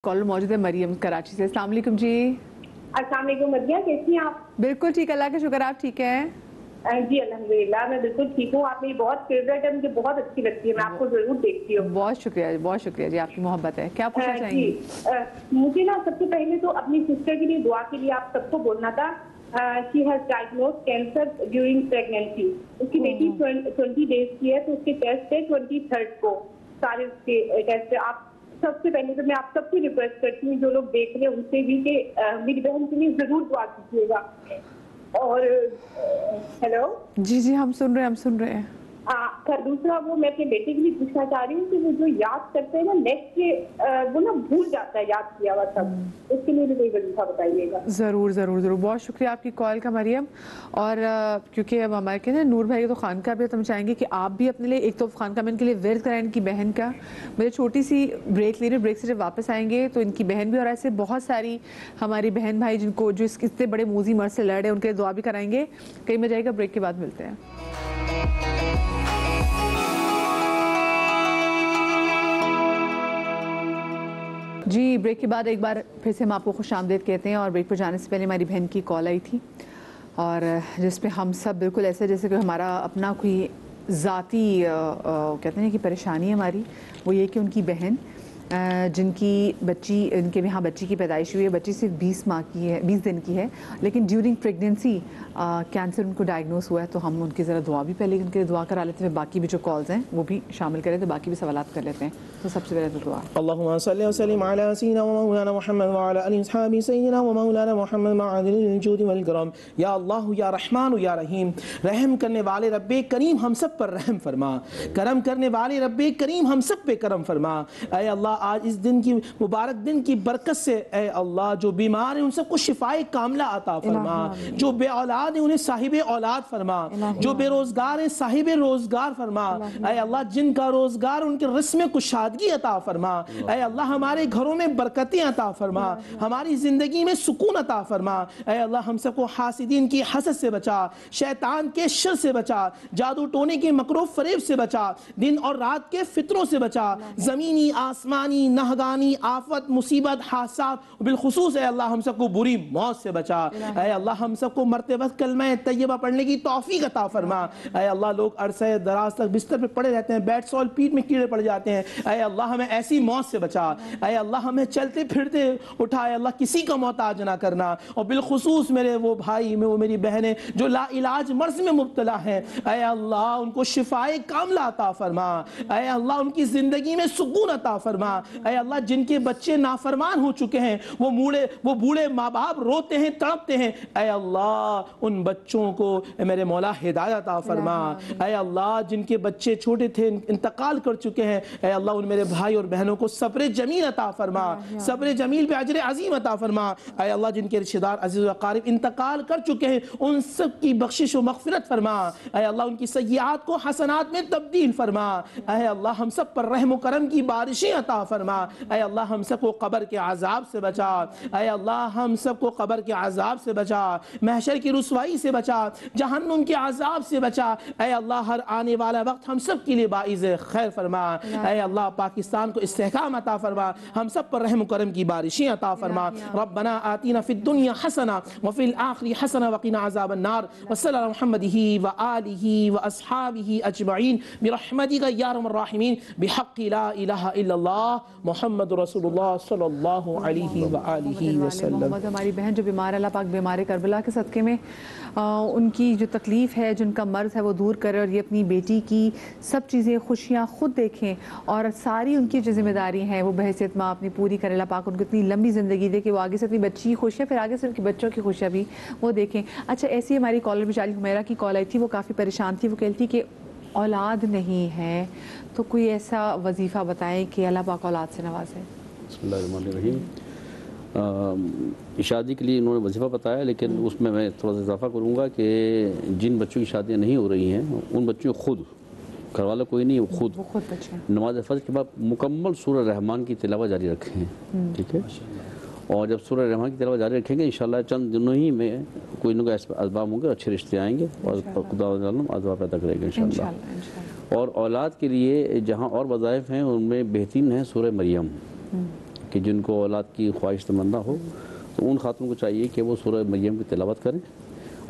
کال موجود ہے مریم کراچی سے. السلام علیکم جی. السلام علیکم مدیہ، کیسی ہیں آپ؟ بالکل ٹھیک، اللہ کا شکر. آپ ٹھیک ہیں؟ جی الحمدللہ میں بالکل ٹھیک ہوں. آپ میری بہت فیوریٹ ہے، مجھے بہت اچھی لگتی ہے، میں آپ کو ضرور دیکھتی ہوں. بہت شکریہ جی، آپ کی محبت ہے. کیا پوچھنا چاہیں گی؟ مجھے نا سب سے پہلے تو اپنی سسٹر کے لیے دعا کے لیے آپ سب کو بولنا تھا. She has diagnosed cancer during pregnancy. اس کی بیٹی 20 ڈیز کی ہے، تو اس کے ٹیسٹ ہے 23 کو. سارے اس کے ٹیسٹ آپ سب سے پہلے تو میں آپ سب سے ریکویسٹ کرتی ہوں جو لوگ دیکھ رہے ہیں ان سے بھی کہ میری بہن کے لیے ضرور دعا کیجیے گا. اور ہیلو جی ہم سن رہے ہیں. دوسرا وہ میں اپنے بیٹے کے لیے پوچھنا چاہ رہی ہوں کہ وہ جو یاد کرتے ہیں نا نیکسٹ کے وہ نا بھول جاتا ہے یاد کیا ہوا سب. اس کے لیے بھی کوئی وظیفہ بتائیے گا. ضرور. بہت شکریہ آپ کی کال کا مریم. اور کیونکہ اب ہمارے کہتے ہیں نور بھائی تو خانقاہ بھی، تو ہم چاہیں گے کہ آپ بھی اپنے لیے ایک تو خانقاہ میں ان کے لیے ورد کرائیں ان کی بہن کا. مجھے چھوٹی سی بریک لے رہے، بریک سے جب واپس آئیں گے تو ان کی بہن بھی اور ایسے بہت ساری ہماری بہن بھائی جن کو جو اس سے بڑے موذی مرض سے لڑ رہے ہیں ان کے دعا بھی کرائیں گے. کہیں میں جائے گا، بریک کے بعد ملتے ہیں. جی بریک کے بعد ایک بار پھر سے ہم آپ کو خوش آمدید کہتے ہیں. اور بریک پر جانے سے پہلے ہماری بہن کی کال آئی تھی اور جس پہ ہم سب بالکل ایسے جیسے کہ ہمارا اپنا کوئی ذاتی کہتے ہیں کہ پریشانی ہے ہماری. وہ یہ کہ ان کی بہن جن کی بچی، ان کے یہاں بچی کی پیدائش ہوئی ہے، بچی صرف 20 دن کی ہے، لیکن ڈیورنگ پریگنینسی کینسر ان کو ڈائگنوز ہوا ہے. تو ہم ان کی ذرا دعا بھی پہلے ان کے لیے دعا کرا لیتے ہیں، باقی بھی جو کالز ہیں وہ بھی شامل کریں تو باقی بھی سوالات کر لیتے ہیں. تو سب سے پہلے تو دعا. اللهم صل وسلم على سيدنا ومولانا محمد وعلى آله وصحبه سيدنا ومولانا محمد معدن الجود والکرم. یا اللہ یا رحمان یا رحیم، رحم کرنے والے رب کریم ہم سب پر رحم فرما، کرم کرنے والے رب کریم ہم سب پہ کرم فرما. اے اللہ آج اس دن کی مبارک دن کی برکت سے اے اللہ جو بیمار ہیں ان سب کو شفائے کاملہ عطا فرما، جو بے اولاد ہیں انہیں صاحب اولاد فرما، جو بے روزگار ہیں صاحب روزگار فرما. اے اللہ جن کا روزگار ان کے رزق میں کشادگی عطا فرما. اے اللہ ہمارے گھروں میں برکتیں عطا فرما، ہماری زندگی میں سکون عطا فرما. اے اللہ ہم سب کو حاسدین کی حسد سے بچا، شیطان کے شر سے بچا، جادو ٹونے کے مکر و فریب سے بچا، دن اور رات کے فتنوں سے بچا، زمینی آسمانی نہگانی آفت مصیبت حادثات، بالخصوص اے اللہ ہم سب کو بری موت سے بچا. اے اللہ ہم سب کو مرتے وقت کلمہ طیبہ پڑھنے کی توفیق عطا فرما. اے اللہ لوگ عرصہ دراز تک بستر پہ پڑے رہتے ہیں، بیٹ سال پیٹ میں کیڑے پڑ جاتے ہیں. اے اللہ ہمیں ایسی موت سے بچا. اے اللہ ہمیں چلتے پھرتے اٹھا، اے اللہ کسی کا محتاج نہ کرنا. اور بالخصوص میرے وہ بھائی وہ میری بہنیں جو لا علاج مرض میں مبتلا ہیں، اے اللہ ان کو شفائے کاملہ عطا فرما. اے اللہ ان کی زندگی میں سکون عطا فرما. اے اللہ جن کے بچے نافرمان ہو چکے ہیں، وہ بوڑھے ماں باپ روتے ہیں تڑپتے ہیں، اے اللہ ان بچوں کو میرے مولا ہدایت عطا فرما. اے اللہ جن کے بچے چھوٹے تھے انتقال کر چکے ہیں، اے اللہ ان میرے بھائی اور بہنوں کو صبر جمیل عطا فرما، صبر جمیل پہ اجر عظیم عطا فرما. اے اللہ جن کے رشتہ دار عزیز و اقارب انتقال کر چکے ہیں ان سب کی بخشش و مغفرت فرما. اے اللہ ان کی سیئات کو حسنات میں تبدیل فرما. اے اللہ ہم سب پر رحم و کرم کی بارشیں عطا فرما. اے اللہ ہم سب کو قبر کے عذاب سے بچا. اے اللہ ہم سب کو قبر کے عذاب سے بچا، محشر کی رسوائی سے بچا، جہنم کے عذاب سے بچا. اے اللہ ہر آنے والا وقت ہم سب کے لیے باعث خیر فرما. اے اللہ پاکستان کو استحکام عطا فرما، ہم سب پر رحم و کرم کی بارشیں عطا فرما. ربنا آتنا فی الدنیا حسنہ وفی الآخرہ حسنہ وقنا عذاب النار. وصلی اللہ محمد وآلہ واصحابہ اجمعین برحمتک یا ارحم الراحمین بحق لا الہ الا اللہ محمد رسول اللہ صلی اللہ علیہ وآلہ وسلم. ہماری بہن جو بیمار ہے، اللہ پاک بیمار کربلا کے صدقے میں ان کی جو تکلیف ہے، جن کا مرض ہے وہ دور کرے، اور یہ اپنی بیٹی کی سب چیزیں خوشیاں خود دیکھیں اور ساری ان کی جو ذمہ داری ہیں وہ بحیثیت ماں اپنی پوری کرے. اللہ پاک ان کو اتنی لمبی زندگی دے کہ وہ آگے سے اپنی بچی کی خوشیاں، پھر آگے سے ان کے بچوں کی خوشیاں بھی وہ دیکھیں. اچھا ایسی ہماری کالر بیچاری حمیرہ کی کال آئی تھی، وہ کافی پریشان تھی. وہ کہتی کہ اولاد نہیں ہے تو کوئی ایسا وظیفہ بتائیں کہ اللہ پاک اولاد سے نوازے. بسم اللہ الرحمن الرحیم. شادی کے لیے انہوں نے وظیفہ بتایا، لیکن اس میں تھوڑا سا اضافہ کروں گا کہ جن بچوں کی شادیاں نہیں ہو رہی ہیں ان بچوں کو خود گھر والا کوئی نہیں، خود نماز فجر کے بعد مکمل سورہ رحمان کی تلاوت جاری رکھیں. ٹھیک ہے، اور جب سورہ رحمان کی تلاوت جاری رکھیں گے انشاءاللہ چند دنوں ہی میں کوئی نہ کوئی اسباب ہوں گے، اچھے رشتے آئیں گے اور خدا اسباب پیدا کرے گا انشاءاللہ. اور اولاد کے لیے جہاں اور وظائف ہیں ان میں بہترین ہے سورہ مریم. کہ جن کو اولاد کی خواہش تمنا ہو تو ان خاتون کو چاہیے کہ وہ سورہ مریم کی تلاوت کریں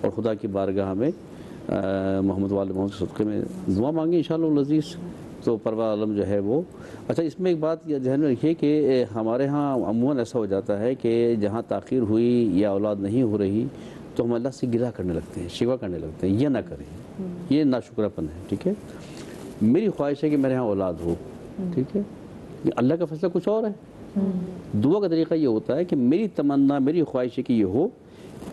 اور خدا کی بارگاہ میں محمد والد محمد کے صدقے میں دعا مانگیں انشاءاللہ العزیز، تو پروا عالم جو ہے وہ اچھا۔ اس میں ایک بات یہ ذہن میں رکھیے کہ ہمارے ہاں عموماً ایسا ہو جاتا ہے کہ جہاں تاخیر ہوئی یا اولاد نہیں ہو رہی تو ہم اللہ سے گلہ کرنے لگتے ہیں، شکوہ کرنے لگتے ہیں، یہ نہ کریں، یہ ناشکراپن ہے، ٹھیک ہے۔ میری خواہش ہے کہ میرے ہاں اولاد ہو، ٹھیک ہے، اللہ کا فیصلہ کچھ اور ہے۔ دعا کا طریقہ یہ ہوتا ہے کہ میری تمنا، میری خواہش ہے کہ یہ ہو،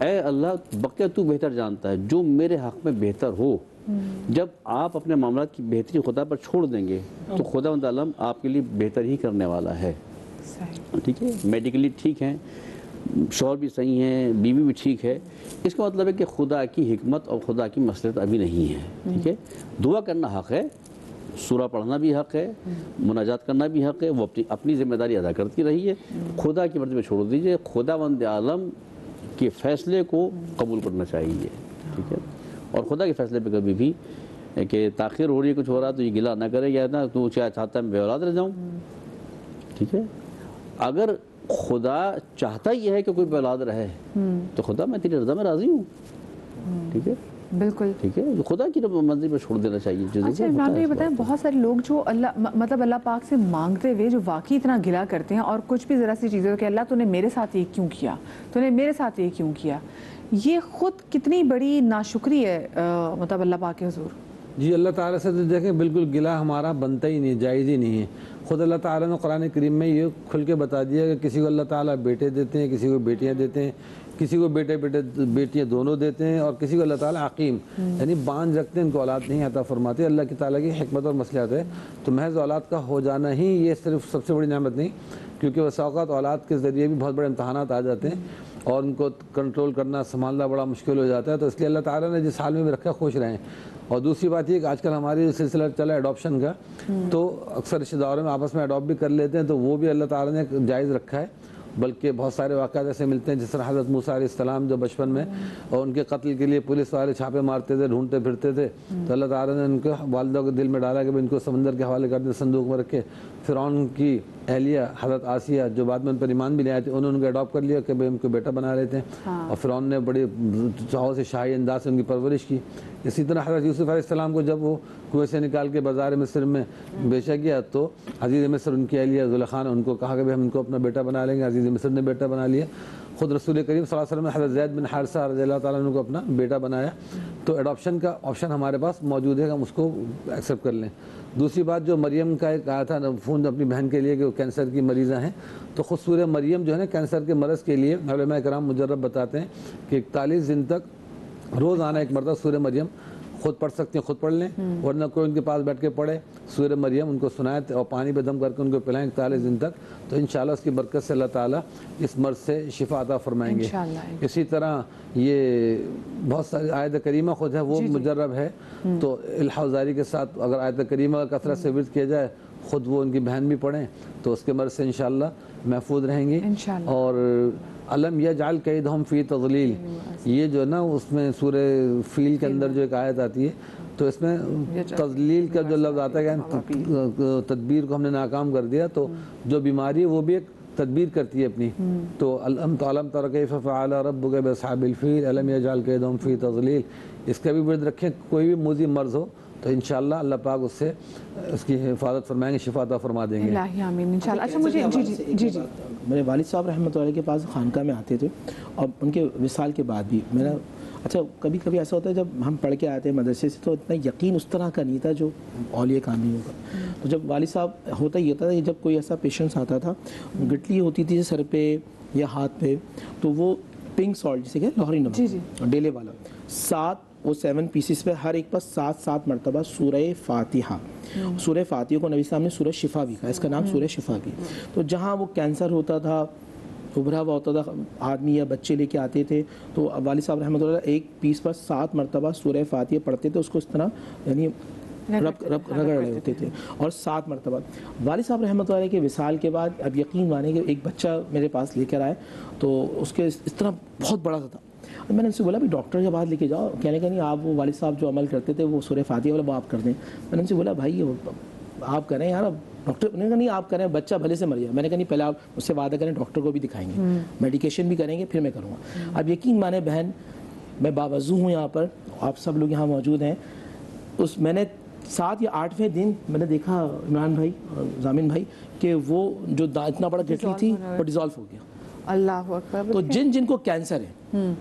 اے اللہ بقیہ تو بہتر جانتا ہے، جو میرے حق میں بہتر ہو۔ جب آپ اپنے معاملات کی بہتری خدا پر چھوڑ دیں گے تو خداوند عالم آپ کے لیے بہتر ہی کرنے والا ہے، ٹھیک ہے۔ میڈیکلی ٹھیک ہیں، شوہر بھی صحیح ہیں، بیوی بھی ٹھیک ہے، اس کا مطلب ہے کہ خدا کی حکمت اور خدا کی مصلحت ابھی نہیں ہے، ٹھیک ہے۔ دعا کرنا حق ہے، سورہ پڑھنا بھی حق ہے، مناجات کرنا بھی حق ہے، وہ اپنی ذمہ داری ادا کرتی رہی ہے، خدا کی مرضی میں چھوڑ دیجئے، خداوند عالم کے فیصلے کو قبول کرنا چاہیے، ٹھیک ہے۔ اور خدا کے فیصلے پہ کبھی بھی کہ تاخیر ہو رہی ہے، کچھ ہو رہا تو یہ گلہ نہ کرے یا نا تو کیا چاہتا ہے میں بے اولاد رہ جاؤں، ٹھیک ہے۔ اگر خدا چاہتا ہی ہے کہ کوئی بے اولاد رہے تو خدا میں تیری رضا میں راضی ہوں، ٹھیک ہے، بالکل ٹھیک ہے، خدا کی منزل پہ چھوڑ دینا چاہیے۔ اچھا عمران بھائی بتائیں، بہت سارے لوگ جو مطلب اللہ پاک سے مانگتے ہوئے جو واقعی اتنا گلہ کرتے ہیں اور کچھ بھی ذرا سی چیزیں کہ اللہ تو نے میرے ساتھ یہ کیوں کیا، تو نے میرے ساتھ یہ کیوں کیا، یہ خود کتنی بڑی ناشکری ہے مطلب اللہ پاک کے حضور۔ جی اللہ تعالیٰ سے تو دیکھیں بالکل گلہ ہمارا بنتا ہی نہیں، جائز ہی نہیں ہے۔ خود اللہ تعالیٰ نے قرآن کریم میں یہ کھل کے بتا دیا کہ کسی کو اللہ تعالیٰ بیٹے دیتے ہیں، کسی کو بیٹیاں دیتے ہیں، کسی کو بیٹیاں دونوں دیتے ہیں، اور کسی کو اللہ تعالیٰ عقیم یعنی باندھ رکھتے ہیں، ان کو اولاد نہیں عطا فرماتے۔ اللہ کی تعالیٰ کی حکمت اور مصلحت ہے، تو محض اولاد کا ہو جانا ہی یہ صرف سب سے بڑی نعمت نہیں، کیونکہ بسا اوقات اولاد کے ذریعے بھی بہت بڑے امتحانات آ جاتے ہیں اور ان کو کنٹرول کرنا سنبھالنا بڑا مشکل ہو جاتا ہے، تو اس لیے اللہ تعالیٰ نے جس حال میں بھی رکھا خوش رہیں۔ اور دوسری بات یہ کہ آج کل ہماری سلسلہ چلا ایڈاپشن کا، تو اکثر رشتہ داروں میں آپس میں اڈاپٹ بھی کر لیتے ہیں، تو وہ بھی اللہ تعالیٰ نے جائز رکھا ہے۔ بلکہ بہت سارے واقعات ایسے ملتے ہیں، جس طرح حضرت موسیٰ علیہ السلام جو بچپن میں اور ان کے قتل کے لیے پولیس والے چھاپے مارتے تھے، ڈھونڈتے پھرتے تھے، تو اللہ تعالیٰ نے ان کے والدہ کے دل میں ڈالا کہ ان کو سمندر کے حوالے کر دیں، صندوق میں رکھے۔ فرعون کی اہلیہ حضرت آسیہ جو بعد میں ان پر ایمان بھی لے آئے تھے، انہوں نے ان کو اڈاپٹ کر لیا کہ ان کو بیٹا بنا لیتے ہیں، اور فرعون نے بڑے چاہوں سے شاہی انداز سے ان کی پرورش کی۔ اسی طرح حضرت یوسف علیہ السلام کو جب وہ کنویں سے نکال کے بازار مصر میں بیچا گیا تو عزیز مصر ان کی اہلیہ زلیخا نے ان کو کہا کہ ہم ان کو اپنا بیٹا بنا لیں گے، عزیز مصر نے بیٹا بنا لیا۔ خود رسول کریم صلی اللہ علیہ وسلم نے حضرت زید بن حارثہ رضی اللہ تعالیٰ عنہ کو اپنا بیٹا بنایا۔ تو ایڈاپشن کا آپشن ہمارے پاس موجود ہے کہ ہم اس کو ایکسیپٹ کر لیں۔ دوسری بات جو مریم کا ایک آیا تھا فون اپنی بہن کے لیے کہ وہ کینسر کی مریضہ ہیں، تو خود سورہ مریم جو ہے نا کینسر کے مرض کے لیے علماء کرام مجرب بتاتے ہیں کہ 41 دن تک روزانہ ایک مرتبہ سورہ مریم خود پڑھ سکتے ہیں، خود پڑھ لیں، ورنہ کوئی ان کے پاس بیٹھ کے پڑھے سورہ مریم، ان کو سنائے اور پانی پہ دم کر کے ان کو پلائیں 41 دن تک، تو انشاءاللہ اس کی برکت سے اللہ تعالیٰ اس مرض سے شفا عطا فرمائیں گے۔ اسی طرح یہ بہت ساری آیت کریمہ خود ہے وہ مجرب ہے، تو الحوزاری کے ساتھ اگر آیت کریمہ کا کثرت سے ورد کیا جائے، خود وہ ان کی بہن بھی پڑھیں تو اس کے مرض سے انشاءاللہ محفوظ رہیں گی۔ اور علم یجعل کیدہم فی تضلیل، یہ جو ہے نا اس میں سورہ فیل کے اندر جو ایک آیت آتی ہے، تو اس میں تضلیل کا جو لفظ آتا ہے کہ تدبیر کو ہم نے ناکام کر دیا، تو جو بیماری ہے وہ بھی ایک تدبیر کرتی ہے اپنی۔ تو علم تر کیف فعل ربک باصحاب الفیل الم یجعل کیدہم فی تضلیل، اس کا بھی ورد رکھیں۔ کوئی بھی موذی مرض ہو تو انشاءاللہ اللہ پاک اس سے اس کی حفاظت فرمائیں گے، شفا عطا فرما دیں گے۔ الہی آمین انشاءاللہ۔ اچھا مجھے جی میرے والد صاحب رحمۃ اللہ کے پاس خانقاہ میں آتے تھے، اور ان کے وصال کے بعد بھی میرا کبھی کبھی ایسا ہوتا ہے جب ہم پڑھ کے آتے ہیں مدرسے سے تو اتنا یقین اس طرح کا نہیں تھا جو اولیاء کاملوں کا۔ تو جب والد صاحب ہوتا ہی ہوتا تھا، جب کوئی ایسا پیشنٹس آتا تھا، گٹلی ہوتی تھی سر پہ یا ہاتھ پہ، تو وہ پنک سالٹ جسے کہ لاہوری نمک ڈیلے والا 7 پیسز پہ ہر ایک پر 7 مرتبہ سورہ فاتحہ، سورہ فاتحہ کو نبی صاحب نے سورہ شفا بھی کہا، اس کا نام سورہ شفا بھی۔ تو جہاں وہ کینسر ہوتا تھا، ابھرا ہوا ہوتا تھا، آدمی یا بچے لے کے آتے تھے، تو والد صاحب رحمۃ اللہ ایک پیس پر 7 مرتبہ سورہ فاتحہ پڑھتے تھے، اس کو اس طرح یعنی رگڑ رہے ہوتے تھے، اور 7 مرتبہ۔ والد صاحب رحمۃ اللہ کے وصال کے بعد اب یقین مانے کہ ایک بچہ میرے پاس لے کر آئے، تو اس کے اس طرح بہت بڑا تھا۔ میں نے ان سے بولا بھی ڈاکٹر کے بعد لے کے جاؤ، کہنے کا نہیں، آپ وہ والد صاحب جو عمل کرتے تھے وہ سورہ فاتحہ والا وہ آپ کر دیں۔ میں نے ان سے بولا بھائی آپ کریں یار، اب ڈاکٹر نے کہا نہیں آپ کریں, بچہ بھلے سے مر جائے. میں نے کہا نہیں پہلے آپ مجھ سے وعدہ کریں, ڈاکٹر کو بھی دکھائیں گے, میڈیکیشن بھی کریں گے, پھر میں کروں گا. اب یقین مانے بہن, میں باوضو ہوں یہاں پر, آپ سب لوگ یہاں موجود ہیں. میں نے 7 یا 8ویں دن میں نے دیکھا عمران بھائی اور ضامن بھائی کہ وہ جو اتنا بڑا گٹلی تھی وہ ڈیزالو ہو گیا. اللہ اکبر. تو جن کو کینسر ہے,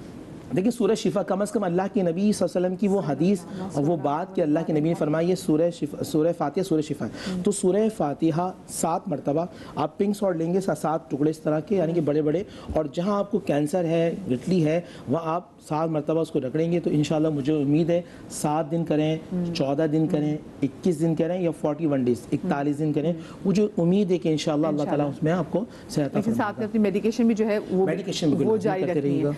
دیکھیں سورہ شفا کم از کم اللہ کے نبی صلی اللہ علیہ وسلم کی وہ حدیث اور وہ بات کہ اللہ کے نبی نے فرمائی ہے سورہ فاتحہ سورہ شفا ہے. تو سورہ فاتحہ 7 مرتبہ آپ پنک سالٹ لیں گے 7 ٹکڑے اس طرح کے, یعنی کہ بڑے بڑے, اور جہاں آپ کو کینسر ہے, گٹلی ہے, وہاں آپ 7 مرتبہ اس کو رگڑیں گے. تو انشاءاللہ مجھے امید ہے 7 دن کریں, 14 دن کریں, 21 دن کریں یا 41 ڈیز 41 دن کریں. مجھے امید ہے کہ انشاءاللہ اللہ تعالیٰ اس میں آپ کو صحت عطا فرمائے گا. لیکن ساتھ میں اپنی میڈیکیشن بھی جو ہے وہ جاری رکھنی ہے.